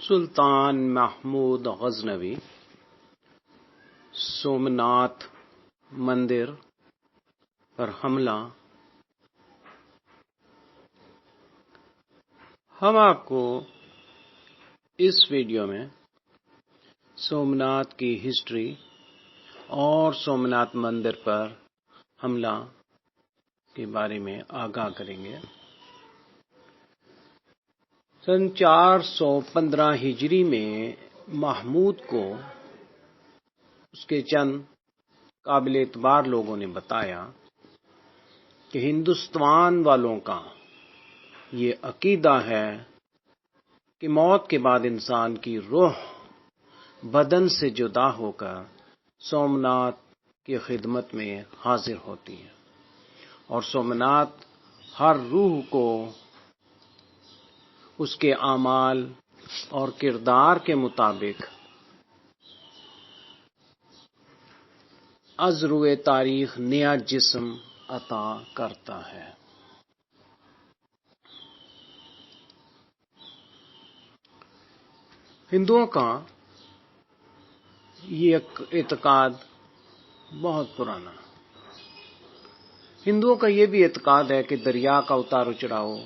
سلطان محمود غزنوی سومناتھ مندر پر حملہ۔ ہم آپ کو اس ویڈیو میں سومناتھ کی ہسٹری اور سومناتھ مندر پر حملہ کے بارے میں آگاہ کریں گے۔ سن 415 ہجری میں محمود کو اس کے چند قابل اعتبار لوگوں نے بتایا کہ ہندوستان والوں کا یہ عقیدہ ہے کہ موت کے بعد انسان کی روح بدن سے جدا ہو کر سومناتھ کی خدمت میں حاضر ہوتی ہے، اور سومناتھ ہر روح کو اس کے اعمال اور کردار کے مطابق از روئے تاریخ نیا جسم عطا کرتا ہے۔ ہندوؤں کا یہ اعتقاد بہت پرانا۔ ہندوؤں کا یہ بھی اعتقاد ہے کہ دریا کا اتار چڑھاؤ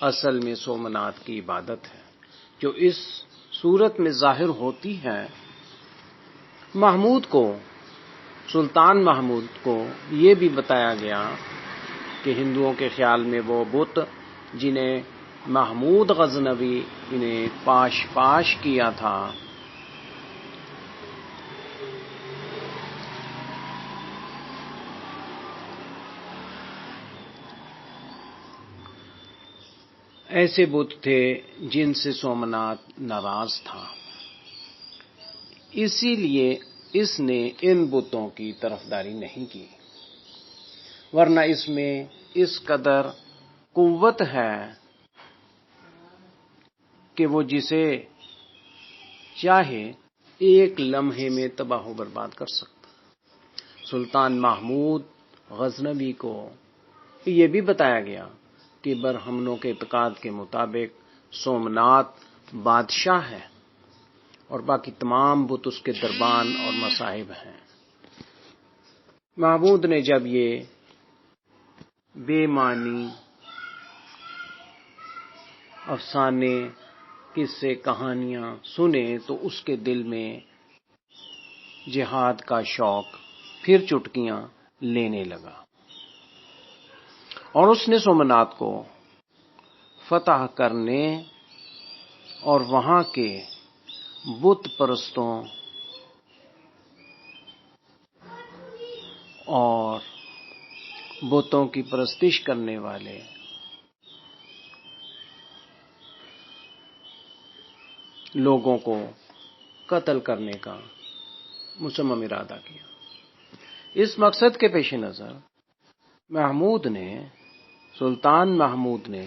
اصل میں سومناتھ کی عبادت ہے، جو اس صورت میں ظاہر ہوتی ہے۔ سلطان محمود کو یہ بھی بتایا گیا کہ ہندوؤں کے خیال میں وہ بت جنہیں محمود غزنوی نے پاش کیا تھا، ایسے بت تھے جن سے سومناتھ ناراض تھا، اسی لیے اس نے ان بتوں کی طرفداری نہیں کی، ورنہ اس میں اس قدر قوت ہے کہ وہ جسے چاہے ایک لمحے میں تباہ و برباد کر سکتا۔ سلطان محمود غزنوی کو یہ بھی بتایا گیا کہ برہمنوں کے اعتقاد کے مطابق سومناتھ بادشاہ ہے اور باقی تمام بت اس کے دربان اور مصاحب ہیں۔ محمود نے جب یہ بے معنی افسانے، قصے، کہانیاں سنے تو اس کے دل میں جہاد کا شوق پھر چٹکیاں لینے لگا، اور اس نے سومناتھ کو فتح کرنے اور وہاں کے بت پرستوں اور بتوں کی پرستش کرنے والے لوگوں کو قتل کرنے کا مصمم ارادہ کیا۔ اس مقصد کے پیش نظر سلطان محمود نے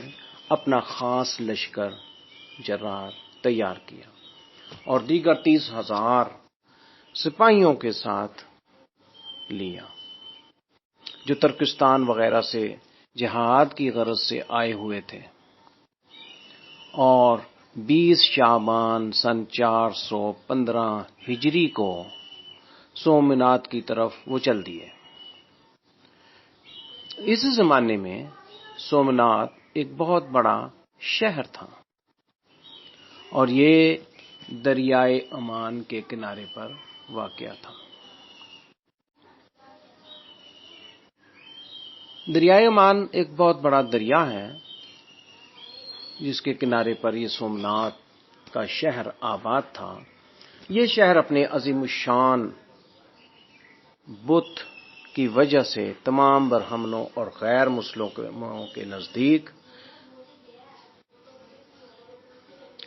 اپنا خاص لشکر جرار تیار کیا اور دیگر 30,000 سپاہیوں کے ساتھ لیا، جو ترکستان وغیرہ سے جہاد کی غرض سے آئے ہوئے تھے، اور 20 شعبان سن 415 ہجری کو سومناتھ کی طرف وہ چل دیے۔ اس زمانے میں سومناتھ ایک بہت بڑا شہر تھا، اور یہ دریائے عمان کے کنارے پر واقع تھا۔ دریائے عمان ایک بہت بڑا دریا ہے جس کے کنارے پر یہ سومناتھ کا شہر آباد تھا۔ یہ شہر اپنے عظیم الشان بت کی وجہ سے تمام برہمنوں اور غیر مسلموں کے نزدیک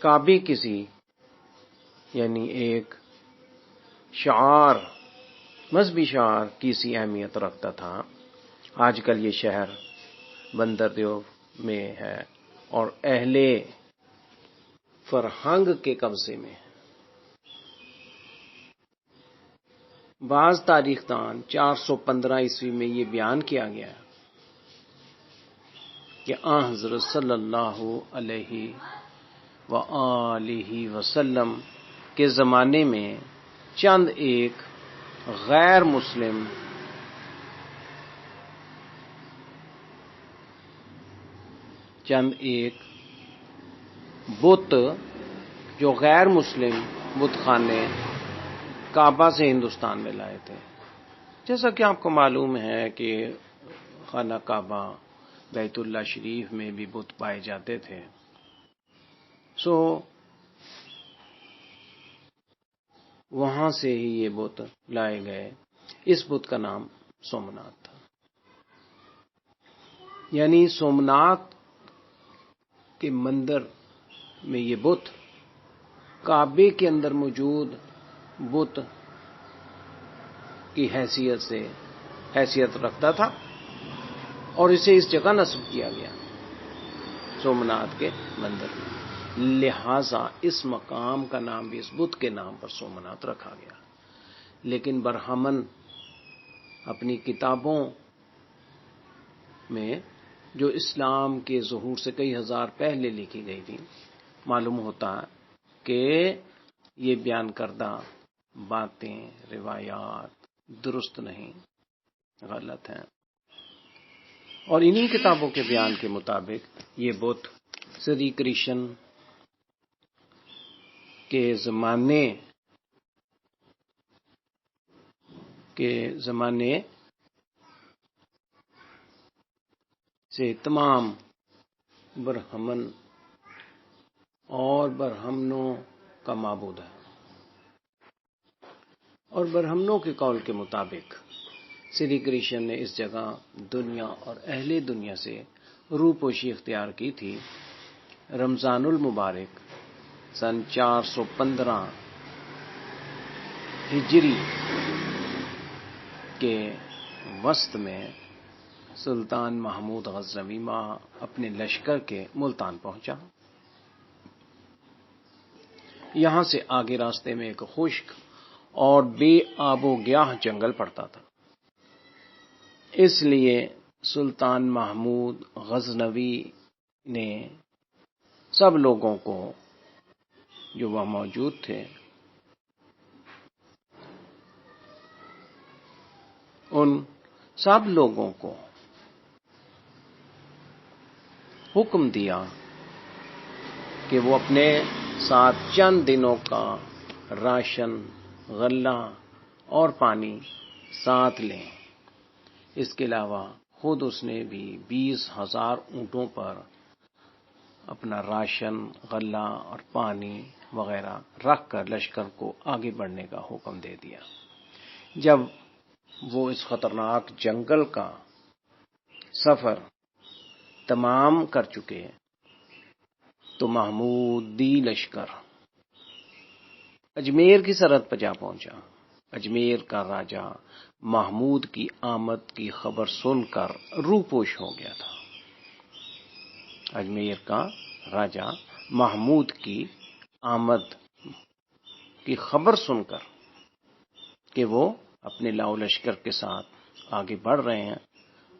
کعبے یعنی ایک مذہبی شعار کی سی اہمیت رکھتا تھا۔ آج کل یہ شہر بندردیو میں ہے اور اہل فرہنگ کے قبضے میں ہے۔ بعض تاریخ دان 415 عیسوی میں یہ بیان کیا گیا کہ آن حضرت صلی اللہ علیہ وآلہ وسلم کے زمانے میں چند ایک غیر مسلم بت جو غیر مسلم بت خانے کعبہ سے ہندوستان میں لائے تھے. جیسا کہ آپ کو معلوم ہے کہ خانہ کعبہ بیت اللہ شریف میں بھی بت پائے جاتے تھے. وہاں سے ہی یہ بت لائے گئے. اس بت کا نام سومناتھ تھا. یعنی سومناتھ کے مندر میں یہ بت کعبے کے اندر موجود بت کی حیثیت رکھتا تھا اور اسے اس جگہ نصب کیا گیا سومناتھ کے مندر میں. لہذا اس مقام کا نام بھی اس بت کے نام پر سومناتھ رکھا گیا. لیکن برہمن اپنی کتابوں میں جو اسلام کے ظہور سے کئی ہزار پہلے لکھی گئی تھی معلوم ہوتا ہے کہ یہ بیان کردہ باتیں روایات درست نہیں، غلط ہیں. اور انہی کتابوں کے بیان کے مطابق یہ بت سری کرشن کے زمانے سے تمام برہمن اور برہمنوں کا معبود ہے. اور برہمنوں کے قول کے مطابق سری کرشن نے اس جگہ دنیا اور اہل دنیا سے روپوشی اختیار کی تھی. رمضان المبارک سن 415 ہجری کے وسط میں سلطان محمود غزنوی اپنے لشکر کے ملتان پہنچا. یہاں سے آگے راستے میں ایک خشک اور بے آب و گیاہ جنگل پڑتا تھا. اس لیے سلطان محمود غزنوی نے سب لوگوں کو جو وہاں موجود تھے ان سب لوگوں کو حکم دیا کہ وہ اپنے ساتھ چند دنوں کا راشن، غلہ اور پانی ساتھ لیں. اس کے علاوہ خود اس نے بھی 20,000 اونٹوں پر اپنا راشن، غلہ اور پانی وغیرہ رکھ کر لشکر کو آگے بڑھنے کا حکم دے دیا. جب وہ اس خطرناک جنگل کا سفر تمام کر چکے تو محمودی لشکر اجمیر کی سرحد پر جا پہنچا. اجمیر کا راجہ محمود کی آمد کی خبر سن کر روپوش ہو گیا تھا. اجمیر کا راجہ محمود کی آمد کی خبر سن کر کہ وہ اپنے لاؤ لشکر کے ساتھ آگے بڑھ رہے ہیں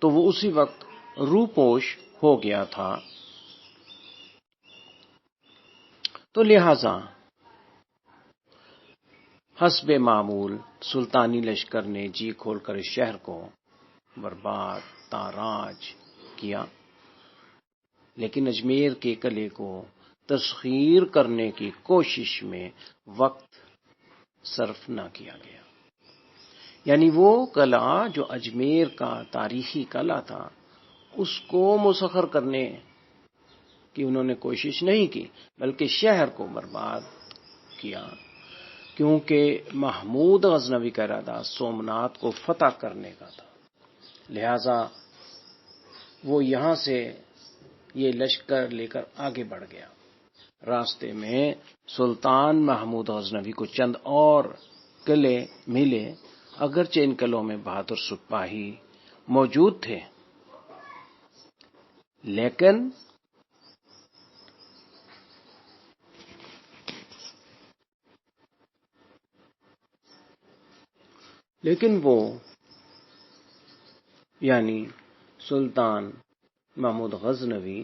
تو وہ اسی وقت روپوش ہو گیا تھا. تو لہذا حسب معمول سلطانی لشکر نے جی کھول کر اس شہر کو برباد تاراج کیا. لیکن اجمیر کے قلعے کو تسخیر کرنے کی کوشش میں وقت صرف نہ کیا گیا. یعنی وہ قلعہ جو اجمیر کا تاریخی قلعہ تھا اس کو مسخر کرنے کی انہوں نے کوشش نہیں کی بلکہ شہر کو برباد کیا. کیونکہ محمود غزنوی کا ارادہ سومناتھ کو فتح کرنے کا تھا. لہذا وہ یہاں سے یہ لشکر لے کر آگے بڑھ گیا. راستے میں سلطان محمود غزنوی کو چند اور قلعے ملے. اگرچہ ان قلعوں میں بہادر سپاہی موجود تھے لیکن وہ یعنی سلطان محمود غزنوی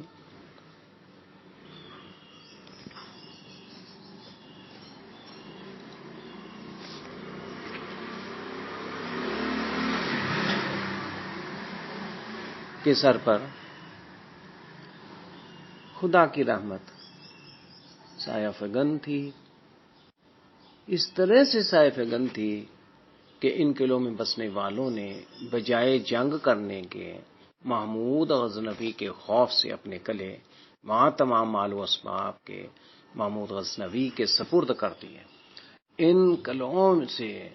کے سر پر خدا کی رحمت سایہ فگن تھی، اس طرح سے سایہ فگن تھی کہ ان قلعوں میں بسنے والوں نے بجائے جنگ کرنے کے محمود غزنوی کے خوف سے اپنے قلعے وہاں تمام مال و اسباب کے محمود غزنوی کے سپرد کر دیے۔ ان قلعوں سے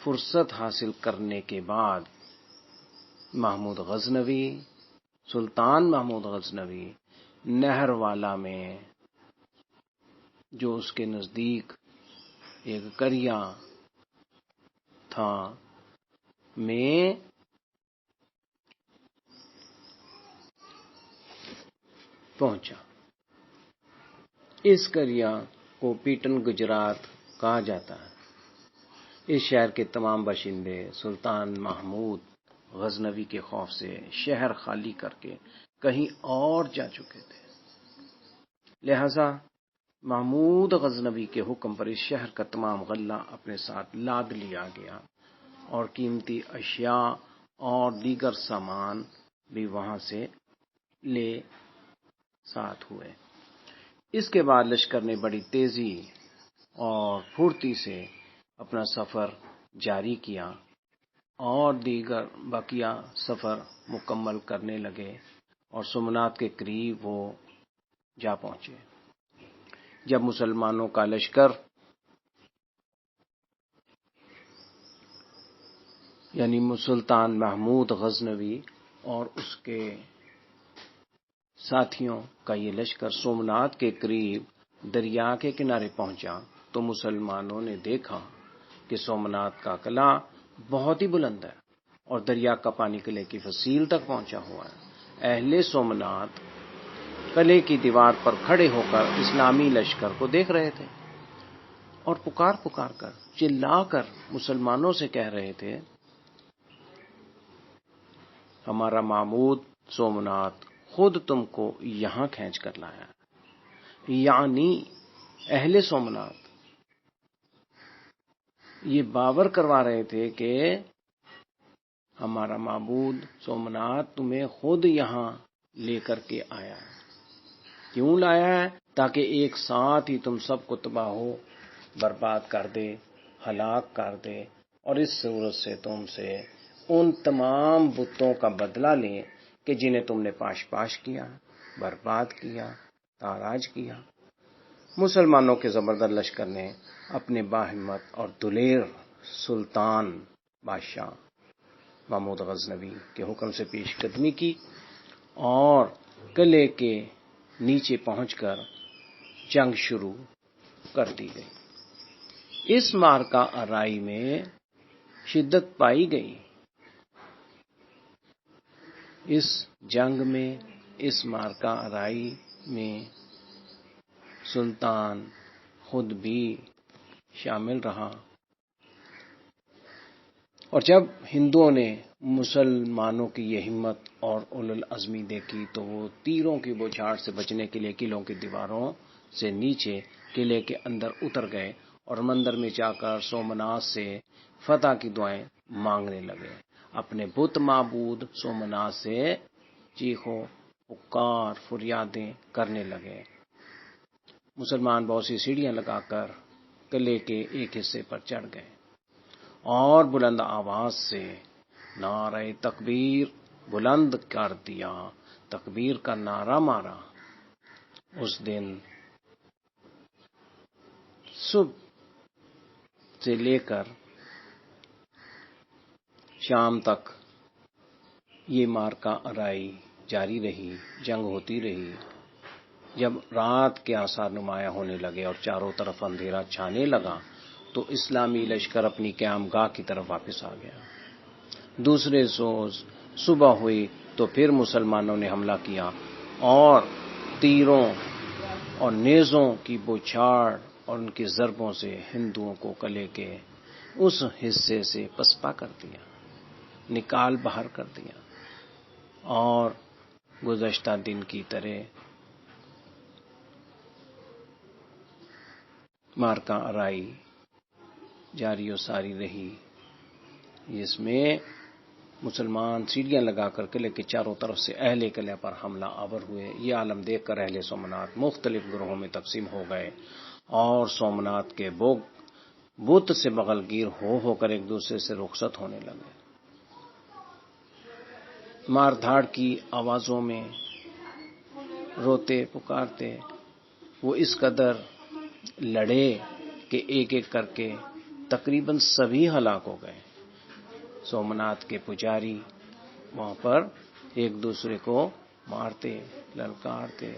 فرصت حاصل کرنے کے بعد محمود غزنوی، سلطان محمود غزنوی، نہر والا میں جو اس کے نزدیک ایک قریہ تھا میں پہنچا۔ اس قریہ کو پیٹن گجرات کہا جاتا ہے۔ اس شہر کے تمام باشندے سلطان محمود غزنوی کے خوف سے شہر خالی کر کے کہیں اور جا چکے تھے، لہذا محمود غزنوی کے حکم پر اس شہر کا تمام غلہ اپنے ساتھ لاد لیا گیا اور قیمتی اشیاء اور دیگر سامان بھی وہاں سے لے ساتھ ہوئے۔ اس کے بعد لشکر نے بڑی تیزی اور پھرتی سے اپنا سفر جاری کیا اور دیگر بقیہ سفر مکمل کرنے لگے اور سومنات کے قریب وہ جا پہنچے۔ جب مسلمانوں کا لشکر یعنی سلطان محمود غزنوی اور اس کے ساتھیوں کا یہ لشکر سومنات کے قریب دریا کے کنارے پہنچا تو مسلمانوں نے دیکھا کہ سومنات کا قلعہ بہت ہی بلند ہے اور دریا کا پانی قلعے کی فصیل تک پہنچا ہوا ہے۔ اہل سومنات قلعے کی دیوار پر کھڑے ہو کر اسلامی لشکر کو دیکھ رہے تھے اور پکار پکار کر چلا کر مسلمانوں سے کہہ رہے تھے، ہمارا معبود سومنات خود تم کو یہاں کھینچ کر لایا ہے۔ یعنی اہل سومنات یہ باور کروا رہے تھے کہ ہمارا معبود سومنات تمہیں خود یہاں لے کر کے آیا ہے۔ کیوں لایا ہے؟ تاکہ ایک ساتھ ہی تم سب کو تباہ و برباد کر دے، ہلاک کر دے اور اس صورت سے تم سے ان تمام بتوں کا بدلہ لیں کہ جنہیں تم نے پاش پاش کیا، برباد کیا، تاراج کیا۔ مسلمانوں کے زبردست لشکر نے اپنے باہمت اور دلیر سلطان بادشاہ محمود غزنوی کے حکم سے پیش قدمی کی اور قلعے کے نیچے پہنچ کر جنگ شروع کر دی گئی۔ اس معرکہ آرائی میں شدت پائی گئی۔ اس جنگ میں، اس معرکہ آرائی میں سلطان خود بھی شامل رہا اور جب ہندوؤں نے مسلمانوں کی یہ ہمت اور اولو العزمی دیکھی تو وہ تیروں کی بوچھاڑ سے بچنے کے لیے قلعوں کی دیواروں سے نیچے قلعے کے اندر اتر گئے اور مندر میں جا کر سومنات سے فتح کی دعائیں مانگنے لگے۔ اپنے بت معبود سومنات سے چیخو پکار فریادیں کرنے لگے۔ مسلمان بہت سی سیڑھیاں لگا کر قلعے کے ایک حصے پر چڑھ گئے اور بلند آواز سے نعرہ تکبیر بلند کر دیا، تکبیر کا نعرہ مارا۔ اس دن صبح سے لے کر شام تک یہ معرکہ آرائی جاری رہی، جنگ ہوتی رہی۔ جب رات کے آثار نمایاں ہونے لگے اور چاروں طرف اندھیرا چھانے لگا تو اسلامی لشکر اپنی قیام گاہ کی طرف واپس آ گیا۔ دوسرے روز صبح ہوئی تو پھر مسلمانوں نے حملہ کیا اور تیروں اور نیزوں کی بوچھاڑ اور ان کی ضربوں سے ہندوؤں کو قلعے کے اس حصے سے پسپا کر دیا، نکال باہر کر دیا اور گزشتہ دن کی طرح معرکہ آرائی جاری و ساری رہی، جس میں مسلمان سیڑھیاں لگا کر قلعے کے چاروں طرف سے اہل قلعہ پر حملہ آور ہوئے۔ یہ عالم دیکھ کر اہل سومنات مختلف گروہوں میں تقسیم ہو گئے اور سومنات کے بت سے بغل گیر ہو کر ایک دوسرے سے رخصت ہونے لگے۔ مار دھاڑ کی آوازوں میں روتے پکارتے وہ اس قدر لڑے کہ ایک ایک کر کے تقریباً سبھی ہلاک ہو گئے۔ سومنات کے پجاری وہاں پر ایک دوسرے کو مارتے للکارتے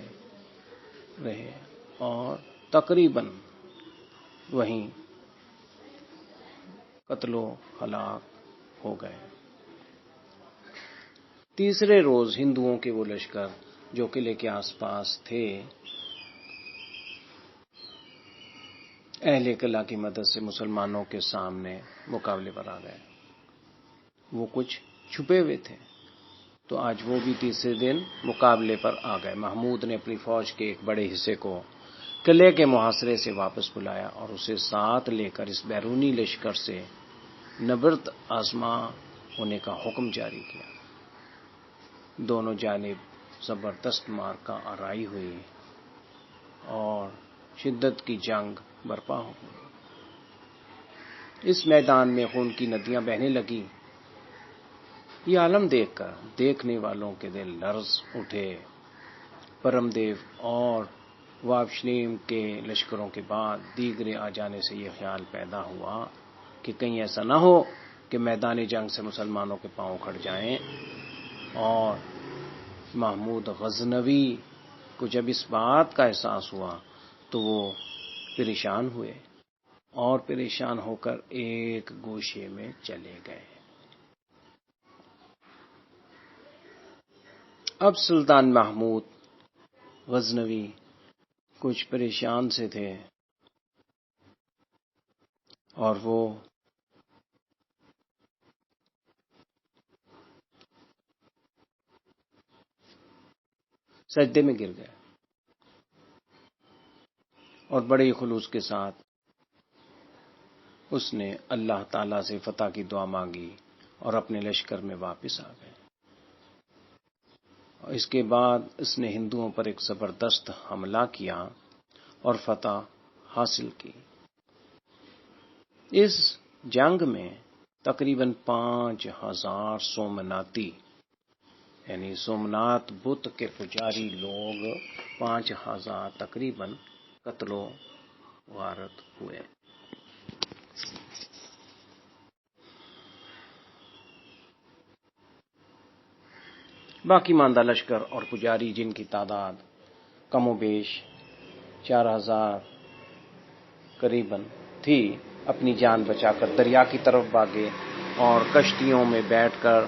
رہے اور تقریباً وہیں قتل و ہلاک ہو گئے۔ تیسرے روز ہندوؤں کے وہ لشکر جو قلعے کے آس پاس تھے اہل قلعہ کی مدد سے مسلمانوں کے سامنے مقابلے پر آ گئے۔ وہ کچھ چھپے ہوئے تھے تو آج وہ بھی تیسرے دن مقابلے پر آ گئے۔ محمود نے اپنی فوج کے ایک بڑے حصے کو قلعے کے محاصرے سے واپس بلایا اور اسے ساتھ لے کر اس بیرونی لشکر سے نبرد آزما ہونے کا حکم جاری کیا۔ دونوں جانب زبردست معرکہ آرائی ہوئی اور شدت کی جنگ برپا ہو گئی۔ اس میدان میں خون کی ندیاں بہنے لگیں۔ یہ عالم دیکھ کر دیکھنے والوں کے دل لرز اٹھے۔ پرم دیو اور وابشلیم کے لشکروں کے بعد دیگرے آ جانے سے یہ خیال پیدا ہوا کہ کہیں ایسا نہ ہو کہ میدان جنگ سے مسلمانوں کے پاؤں اکھڑ جائیں، اور محمود غزنوی کو جب اس بات کا احساس ہوا تو وہ پریشان ہوئے اور پریشان ہو کر ایک گوشے میں چلے گئے۔ اب سلطان محمود غزنوی کچھ پریشان سے تھے اور وہ سجدے میں گر گئے اور بڑے خلوص کے ساتھ اس نے اللہ تعالی سے فتح کی دعا مانگی اور اپنے لشکر میں واپس آ گئے۔ اس کے بعد اس نے ہندوؤں پر ایک زبردست حملہ کیا اور فتح حاصل کی۔ اس جنگ میں تقریباً 5000 سومناتی یعنی سومنات بت کے پجاری لوگ 5000 تقریباً قتل و غارت ہوئے۔ باقی ماندہ لشکر اور پجاری جن کی تعداد کم و بیش 4000 قریباً تھی، اپنی جان بچا کر دریا کی طرف بھاگے اور کشتیوں میں بیٹھ کر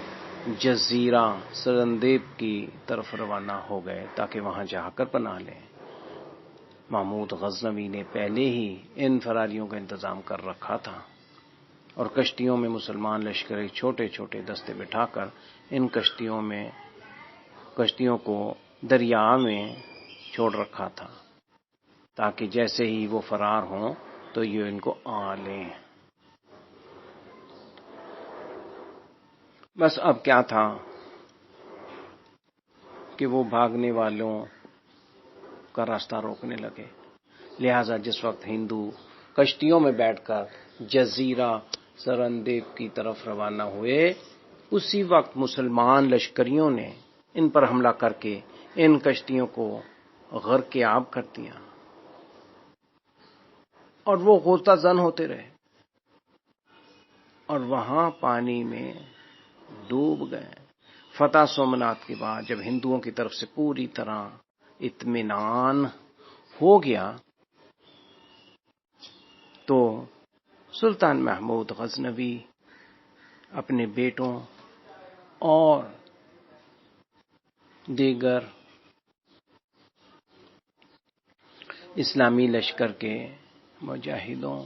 جزیرہ سرندیپ کی طرف روانہ ہو گئے تاکہ وہاں جا کر پناہ لیں۔ محمود غزنوی نے پہلے ہی ان فراریوں کا انتظام کر رکھا تھا اور کشتیوں میں مسلمان لشکر ایک چھوٹے چھوٹے دستے بٹھا کر ان کشتیوں کو دریا میں چھوڑ رکھا تھا تاکہ جیسے ہی وہ فرار ہوں تو یہ ان کو آ لیں۔ بس اب کیا تھا کہ وہ بھاگنے والوں کا راستہ روکنے لگے، لہذا جس وقت ہندو کشتیوں میں بیٹھ کر جزیرہ سرندیپ کی طرف روانہ ہوئے، اسی وقت مسلمان لشکریوں نے ان پر حملہ کر کے ان کشتیوں کو غرق آب کر دیا اور وہ غوطہ زن ہوتے رہے اور وہاں پانی میں ڈوب گئے۔ فتح سومنات کے بعد جب ہندوؤں کی طرف سے پوری طرح اطمینان ہو گیا تو سلطان محمود غزنوی اپنے بیٹوں اور دیگر اسلامی لشکر کے مجاہدوں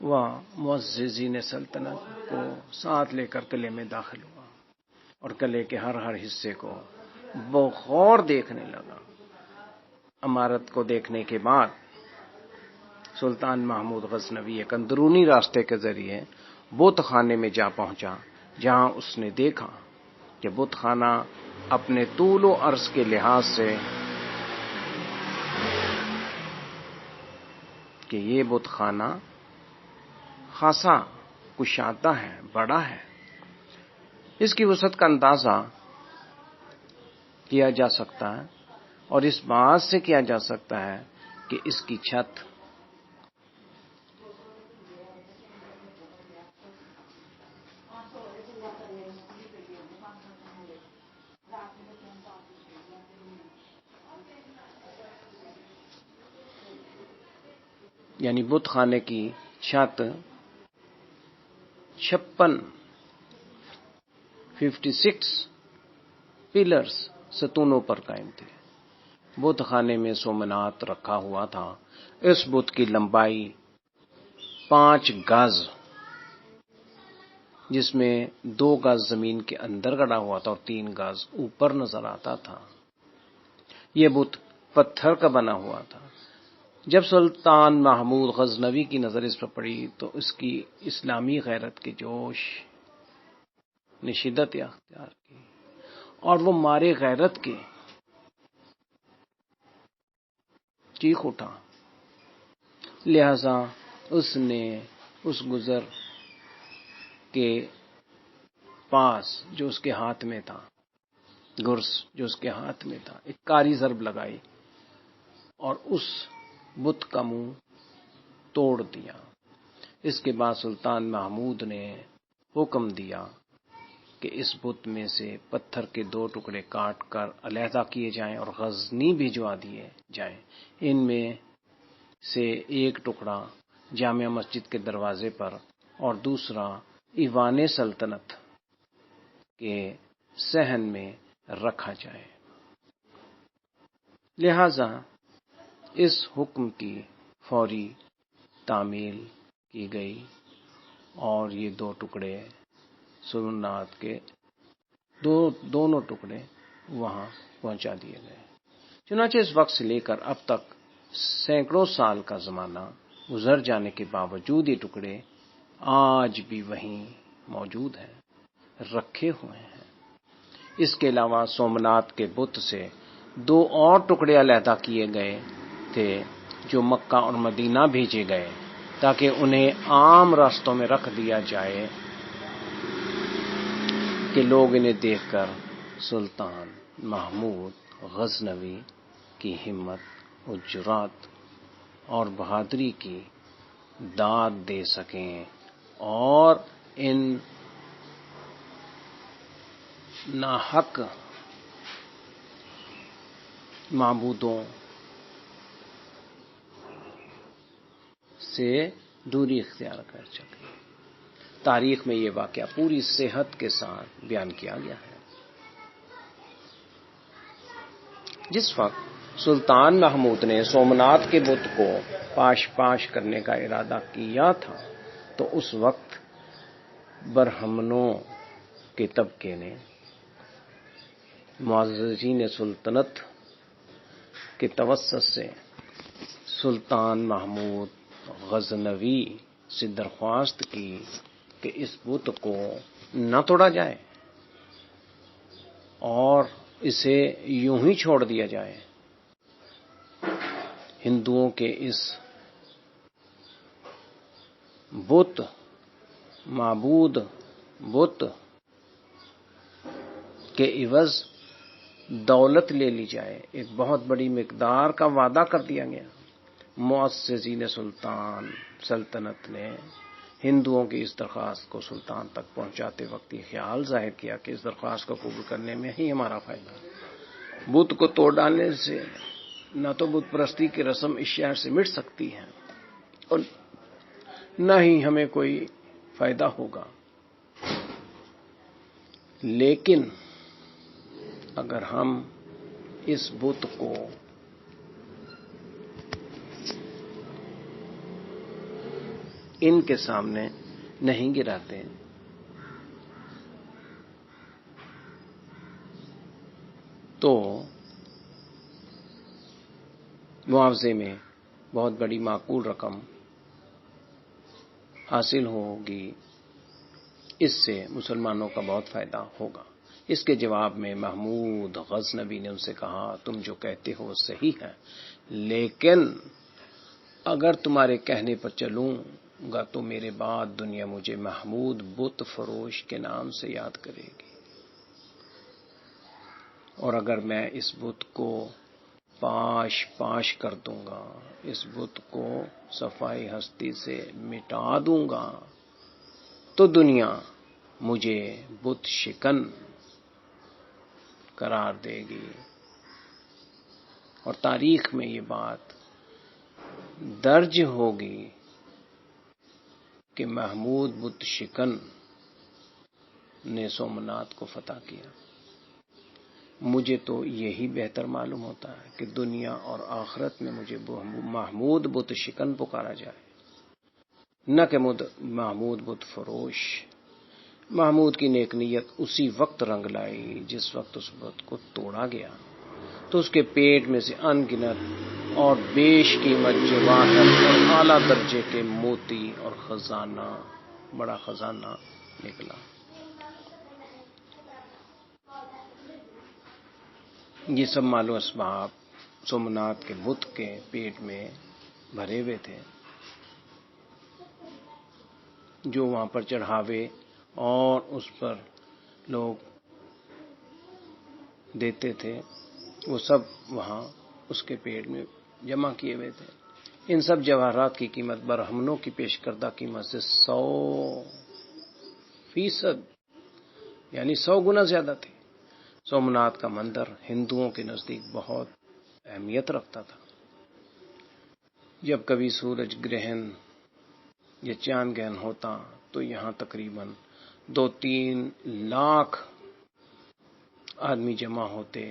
و معززین سلطنت کو ساتھ لے کر قلعے میں داخل ہوا اور قلعے کے ہر حصے کو بغور دیکھنے لگا۔ عمارت کو دیکھنے کے بعد سلطان محمود غزنوی ایک اندرونی راستے کے ذریعے بت خانے میں جا پہنچا، جہاں اس نے دیکھا کہ بت خانہ اپنے طول و عرض کے لحاظ سے کہ یہ بت خانہ خاصا کشادہ ہے، بڑا ہے۔ اس کی وسعت کا اندازہ کیا جا سکتا ہے، اور اس بات سے کیا جا سکتا ہے کہ اس کی چھت یعنی بت خانے کی چھت 56 پلرز ستونوں پر قائم تھے۔ بت خانے میں سومنات رکھا ہوا تھا۔ اس بت کی لمبائی 5 گز، جس میں 2 گز زمین کے اندر گڑا ہوا تھا اور 3 گز اوپر نظر آتا تھا۔ یہ بت پتھر کا بنا ہوا تھا۔ جب سلطان محمود غزنوی کی نظر اس پر پڑی تو اس کی اسلامی غیرت کے جوش نے شدت اختیار کی، اور وہ مارے غیرت کے چیخ اٹھا۔ لہذا اس نے اس گزر کے پاس جو اس کے ہاتھ میں تھا، گرس جو اس کے ہاتھ میں تھا، ایک کاری ضرب لگائی اور اس بت کا منہ توڑ دیا۔ اس کے بعد سلطان محمود نے حکم دیا کہ اس بت میں سے پتھر کے 2 ٹکڑے کاٹ کر علیحدہ کیے جائیں اور غزنی بھجوا دیے جائیں۔ ان میں سے ایک ٹکڑا جامع مسجد کے دروازے پر اور دوسرا ایوان سلطنت کے صحن میں رکھا جائے۔ لہذا اس حکم کی فوری تعمیل کی گئی اور یہ 2 ٹکڑے سومنات کے دونوں ٹکڑے وہاں پہنچا دیے گئے۔ چنانچہ اس وقت سے لے کر اب تک سینکڑوں سال کا زمانہ گزر جانے کے باوجود یہ ٹکڑے آج بھی وہیں موجود ہیں، رکھے ہوئے ہیں۔ اس کے علاوہ سومنات کے بت سے 2 اور ٹکڑے علیحدہ کیے گئے تھے جو مکہ اور مدینہ بھیجے گئے تاکہ انہیں عام راستوں میں رکھ دیا جائے کہ لوگ انہیں دیکھ کر سلطان محمود غزنوی کی ہمت و جرات اور بہادری کی داد دے سکیں اور ان ناحق معبودوں سے دوری اختیار کر سکیں۔ تاریخ میں یہ واقعہ پوری صحت کے ساتھ بیان کیا گیا ہے۔ جس وقت سلطان محمود نے سومنات کے بت کو پاش کرنے کا ارادہ کیا تھا تو اس وقت برہمنوں کے طبقے نے معززین سلطنت کے توسط سے سلطان محمود غزنوی سے درخواست کی کہ اس بت کو نہ توڑا جائے اور اسے یوں ہی چھوڑ دیا جائے۔ ہندوؤں کے اس معبود بت کے عوض دولت لے لی جائے، ایک بہت بڑی مقدار کا وعدہ کر دیا گیا۔ معززین سلطنت نے ہندوؤں کی اس درخواست کو سلطان تک پہنچاتے وقت یہ خیال ظاہر کیا کہ اس درخواست کو قبول کرنے میں ہی ہمارا فائدہ ہے۔ بت کو توڑ ڈالنے سے نہ تو بت پرستی کی رسم اس شہر سے مٹ سکتی ہے اور نہ ہی ہمیں کوئی فائدہ ہوگا، لیکن اگر ہم اس بت کو ان کے سامنے نہیں گراتے تو معاوضے میں بہت بڑی معقول رقم حاصل ہوگی، اس سے مسلمانوں کا بہت فائدہ ہوگا۔ اس کے جواب میں محمود غزنوی نے ان سے کہا، تم جو کہتے ہو صحیح ہے، لیکن اگر تمہارے کہنے پر چلوں گا تو میرے بعد دنیا مجھے محمود بت فروش کے نام سے یاد کرے گی، اور اگر میں اس بت کو پاش کر دوں گا، اس بت کو صفائی ہستی سے مٹا دوں گا، تو دنیا مجھے بت شکن قرار دے گی، اور تاریخ میں یہ بات درج ہوگی کہ محمود بت شکن نے سومنات کو فتح کیا۔ مجھے تو یہی بہتر معلوم ہوتا ہے کہ دنیا اور آخرت میں مجھے محمود بت شکن پکارا جائے، نہ کہ محمود بت فروش۔ محمود کی نیک نیت اسی وقت رنگ لائی جس وقت اس بت کو توڑا گیا تو اس کے پیٹ میں سے ان گنت اور بیش قیمت جواہر اور اعلیٰ درجے کے موتی اور خزانہ، بڑا خزانہ نکلا۔ یہ سب مال و اسباب سومنات کے بت کے پیٹ میں بھرے ہوئے تھے، جو وہاں پر چڑھاوے اور اس پر لوگ دیتے تھے، وہ سب وہاں اس کے پیٹ میں جمع کیے ہوئے تھے۔ ان سب جواہرات کی قیمت برہمنوں کی پیش کردہ قیمت سے 100% یعنی 100 گنا زیادہ تھی۔ سومنات کا مندر ہندوؤں کے نزدیک بہت اہمیت رکھتا تھا۔ جب کبھی سورج گرہن یا چاند گرہن ہوتا تو یہاں تقریباً 2-3 لاکھ آدمی جمع ہوتے،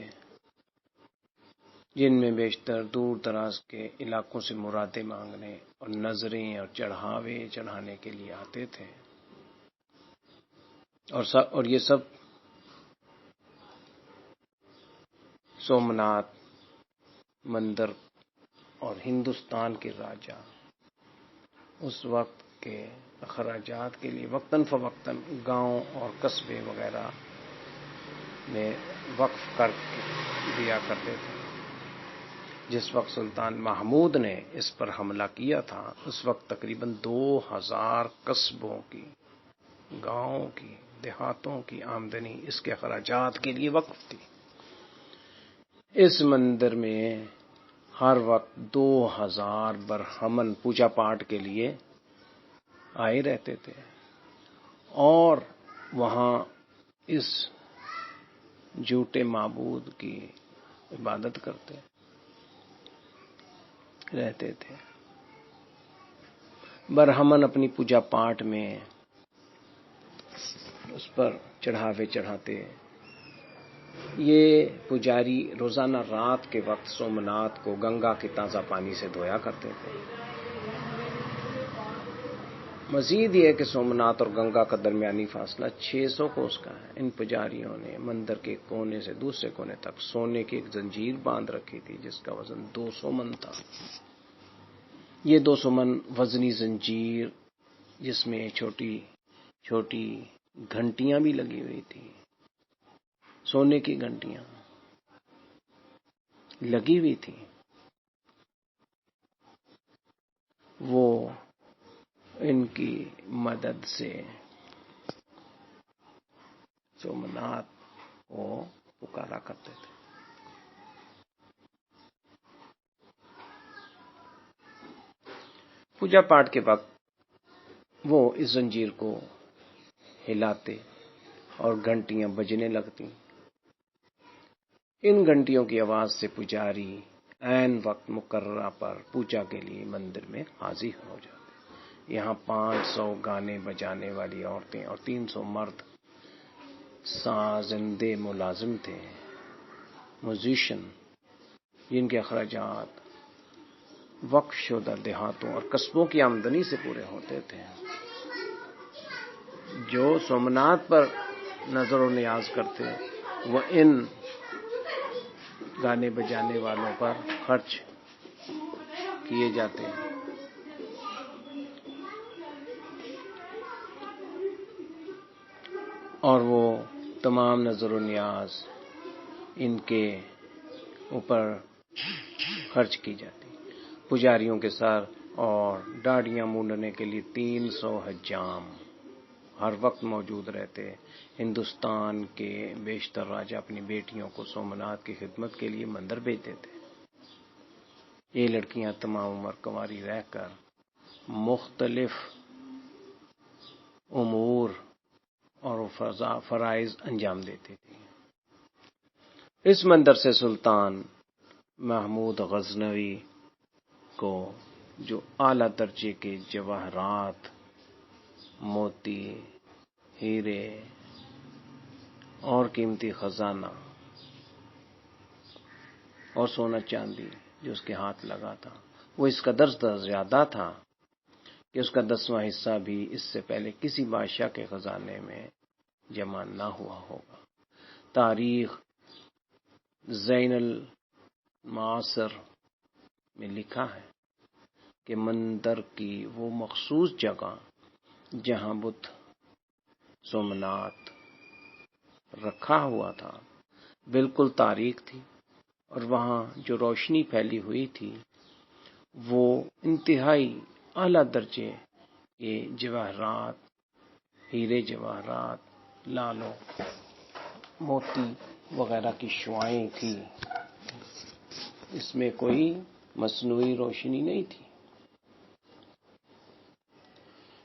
جن میں بیشتر دور دراز کے علاقوں سے مرادیں مانگنے اور نظریں اور چڑھاوے چڑھانے کے لیے آتے تھے، اور یہ سب سومنات مندر اور ہندوستان کے راجا اس وقت کے اخراجات کے لیے وقتاً فوقتاً گاؤں اور قصبے وغیرہ میں وقف کر دیا کرتے تھے۔ جس وقت سلطان محمود نے اس پر حملہ کیا تھا، اس وقت تقریباً 2000 قصبوں کی، گاؤں کی، دیہاتوں کی آمدنی اس کے اخراجات کے لیے وقف تھی۔ اس مندر میں ہر وقت 2000 برہمن پوجا پاٹ کے لیے آئے رہتے تھے، اور وہاں اس جھوٹے معبود کی عبادت کرتے رہتے تھے۔ برہمن اپنی پوجا پاٹ میں اس پر چڑھاوے چڑھاتے۔ یہ پجاری روزانہ رات کے وقت سومنات کو گنگا کے تازہ پانی سے دھویا کرتے تھے۔ مزید یہ کہ سومنات اور گنگا کا درمیانی فاصلہ 600 کوس کا ہے۔ ان پجاریوں نے مندر کے کونے سے دوسرے کونے تک سونے کی ایک زنجیر باندھ رکھی تھی جس کا وزن 200 من تھا۔ یہ 200 من وزنی زنجیر، جس میں چھوٹی چھوٹی گھنٹیاں بھی لگی ہوئی تھی، سونے کی گھنٹیاں لگی ہوئی تھی، وہ ان کی مدد سے سومنات کو پکارا کرتے تھے۔ پوجا پاٹ کے وقت وہ اس زنجیر کو ہلاتے اور گھنٹیاں بجنے لگتی۔ ان گھنٹیوں کی آواز سے پجاری عین وقت مقررہ پر پوجا کے لیے مندر میں حاضر ہو جاتے۔ یہاں 500 گانے بجانے والی عورتیں اور 300 مرد سازندے ملازم تھے، میوزیشین، جن کے اخراجات وقف شدہ دیہاتوں اور قصبوں کی آمدنی سے پورے ہوتے تھے، جو سومنات پر نظر و نیاز کرتے وہ ان گانے بجانے والوں پر خرچ کیے جاتے ہیں۔ اور وہ تمام نظر و نیاز ان کے اوپر خرچ کی جاتی۔ پجاریوں کے سر اور داڑھیاں مونڈنے کے لیے 300 حجام ہر وقت موجود رہتے۔ ہندوستان کے بیشتر راجا اپنی بیٹیوں کو سومناتھ کی خدمت کے لیے مندر بھیج دیتے۔ یہ لڑکیاں تمام عمر کنواری رہ کر مختلف امور اور فرائض انجام دیتی تھی۔ اس مندر سے سلطان محمود غزنوی کو جو اعلیٰ درجے کے جواہرات، موتی، ہیرے اور قیمتی خزانہ اور سونا چاندی جو اس کے ہاتھ لگا تھا، وہ اس قدر زیادہ تھا کہ اس کا 10واں حصہ بھی اس سے پہلے کسی بادشاہ کے خزانے میں جمع نہ ہوا ہوگا۔ تاریخ زین المعاصر میں لکھا ہے کہ مندر کی وہ مخصوص جگہ جہاں بت سومناتھ رکھا ہوا تھا بالکل تاریک تھی، اور وہاں جو روشنی پھیلی ہوئی تھی وہ انتہائی اعلیٰ درجے کے جواہرات، ہیرے جواہرات، لالو موتی وغیرہ کی شعاعیں تھی۔ اس میں کوئی مصنوعی روشنی نہیں تھی۔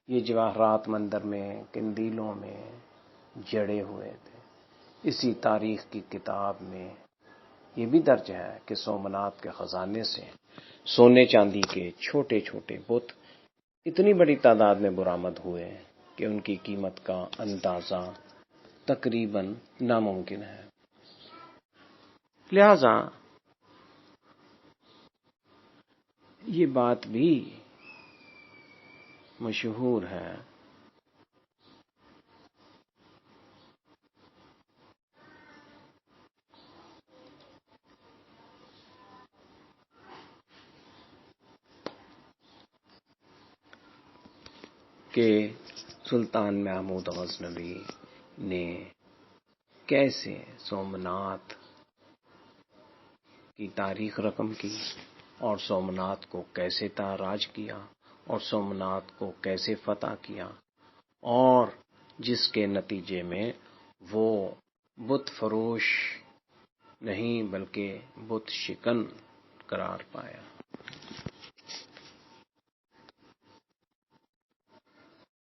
یہ جواہرات مندر میں قندیلوں میں جڑے ہوئے تھے۔ اسی تاریخ کی کتاب میں یہ بھی درج ہے کہ سومناتھ کے خزانے سے سونے چاندی کے چھوٹے چھوٹے بت اتنی بڑی تعداد میں برآمد ہوئے کہ ان کی قیمت کا اندازہ تقریباً ناممکن ہے۔ لہذا یہ بات بھی مشہور ہے کہ سلطان محمود غزنوی نے کیسے سومناتھ کی تاریخ رقم کی اور سومناتھ کو کیسے تاراج کیا اور سومناتھ کو کیسے فتح کیا، اور جس کے نتیجے میں وہ بت فروش نہیں بلکہ بت شکن قرار پایا۔